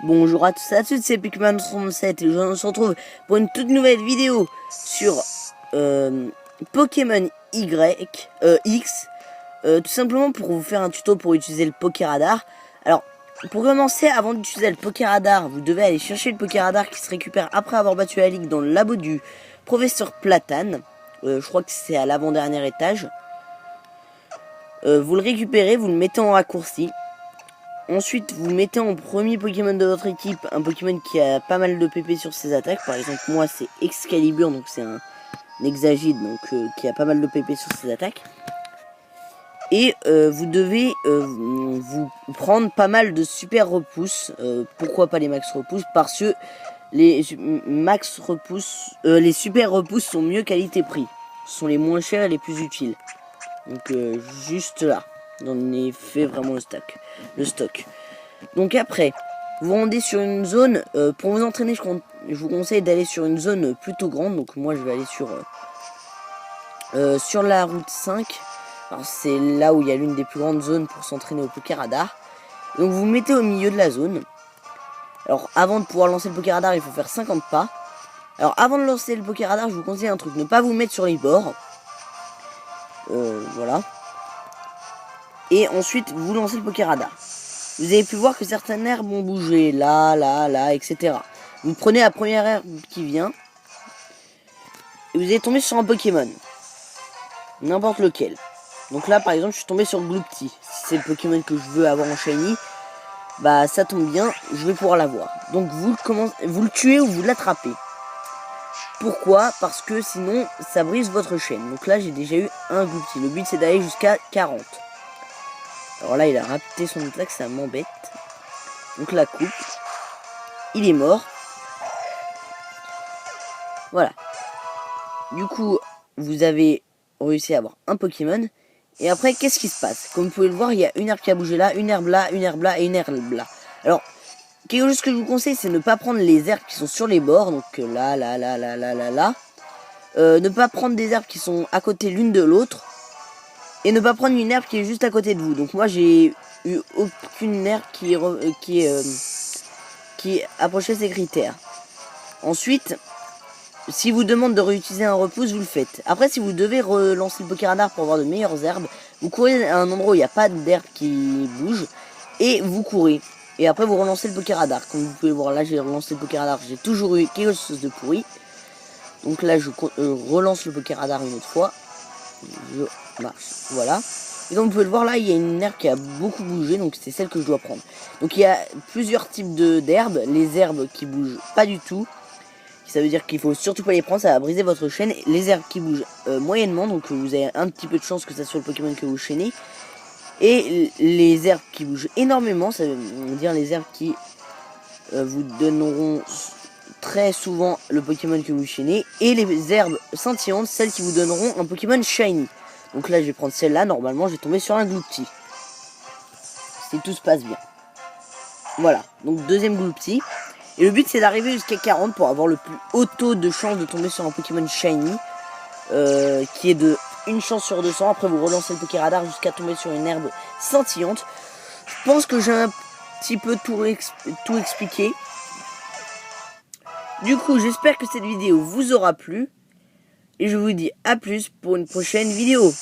Bonjour à tous et à toutes, c'est Pikmin37 et on se retrouve pour une toute nouvelle vidéo sur Pokémon X, tout simplement pour vous faire un tuto pour utiliser le Pokéradar. Alors, pour commencer, avant d'utiliser le Pokéradar, vous devez aller chercher le Pokéradar qui se récupère après avoir battu la ligue dans le labo du professeur Platane. Je crois que c'est à l'avant-dernier étage. Vous le récupérez, vous le mettez en raccourci. Ensuite, vous mettez en premier Pokémon de votre équipe un Pokémon qui a pas mal de PP sur ses attaques. Par exemple, moi, c'est Excalibur, donc c'est un Exagide, donc qui a pas mal de PP sur ses attaques. Et vous devez vous prendre pas mal de super repousses. Pourquoi pas les max repousses? Parce que les max repousses, les super repousses sont mieux qualité-prix. Ce sont les moins chers et les plus utiles. Donc juste là. On est fait vraiment le stock. Donc après, vous rendez sur une zone, pour vous entraîner, je vous conseille d'aller sur une zone plutôt grande. Donc moi je vais aller sur la route 5. Alors c'est là où il y a l'une des plus grandes zones pour s'entraîner au Pokéradar. Donc vous vous mettez au milieu de la zone. Alors avant de pouvoir lancer le Pokéradar, il faut faire 50 pas. Alors avant de lancer le Pokéradar, je vous conseille un truc, ne pas vous mettre sur les bords. Voilà. Et ensuite, vous lancez le Pokéradar. Vous avez pu voir que certaines herbes ont bougé, là, etc. Vous prenez la première herbe qui vient. Et vous allez tomber sur un Pokémon. N'importe lequel. Donc là, par exemple, je suis tombé sur Gloopty. Si c'est le Pokémon que je veux avoir en Shiny, bah ça tombe bien, je vais pouvoir l'avoir. Donc vous le tuez ou vous l'attrapez. Pourquoi? Parce que sinon, ça brise votre chaîne. Donc là, j'ai déjà eu un Gloopty. Le but, c'est d'aller jusqu'à 40. Alors là, il a raté son attaque, ça m'embête. Donc la coupe. Il est mort. Voilà. Du coup, vous avez réussi à avoir un Pokémon. Et après, qu'est-ce qui se passe? Comme vous pouvez le voir, il y a une herbe qui a bougé là, une herbe là, une herbe là et une herbe là. Alors, quelque chose que je vous conseille, c'est ne pas prendre les herbes qui sont sur les bords. Donc là. Ne pas prendre des herbes qui sont à côté l'une de l'autre. Et ne pas prendre une herbe qui est juste à côté de vous. Donc moi, j'ai eu aucune herbe qui approchait ces critères. Ensuite, si vous demande de réutiliser un repousse, vous le faites. Après, si vous devez relancer le Pokéradar pour avoir de meilleures herbes, vous courez à un endroit où il n'y a pas d'herbe qui bouge et vous courez. Et après, vous relancez le Pokéradar. Comme vous pouvez voir, là, j'ai relancé le Pokéradar. J'ai toujours eu quelque chose de pourri. Donc là, je relance le Pokéradar une autre fois. Voilà. Et donc vous pouvez le voir là, il y a une herbe qui a beaucoup bougé, donc c'est celle que je dois prendre. Donc il y a plusieurs types d'herbes. Les herbes qui bougent pas du tout, ça veut dire qu'il faut surtout pas les prendre, ça va briser votre chaîne. Les herbes qui bougent moyennement, donc vous avez un petit peu de chance que ça soit le Pokémon que vous chaînez. Et les herbes qui bougent énormément, ça veut dire les herbes qui vous donneront très souvent le Pokémon que vous chaînez. Et les herbes scintillantes, celles qui vous donneront un Pokémon shiny. Donc là, je vais prendre celle-là. Normalement, je vais tomber sur un Gloopty. Si tout se passe bien. Voilà. Donc, deuxième Gloopty. Et le but, c'est d'arriver jusqu'à 40 pour avoir le plus haut taux de chance de tomber sur un Pokémon shiny. Qui est de 1 chance sur 200. Après, vous relancez le Pokéradar jusqu'à tomber sur une herbe scintillante. Je pense que j'ai un petit peu tout expliqué. Du coup, j'espère que cette vidéo vous aura plu. Et je vous dis à plus pour une prochaine vidéo.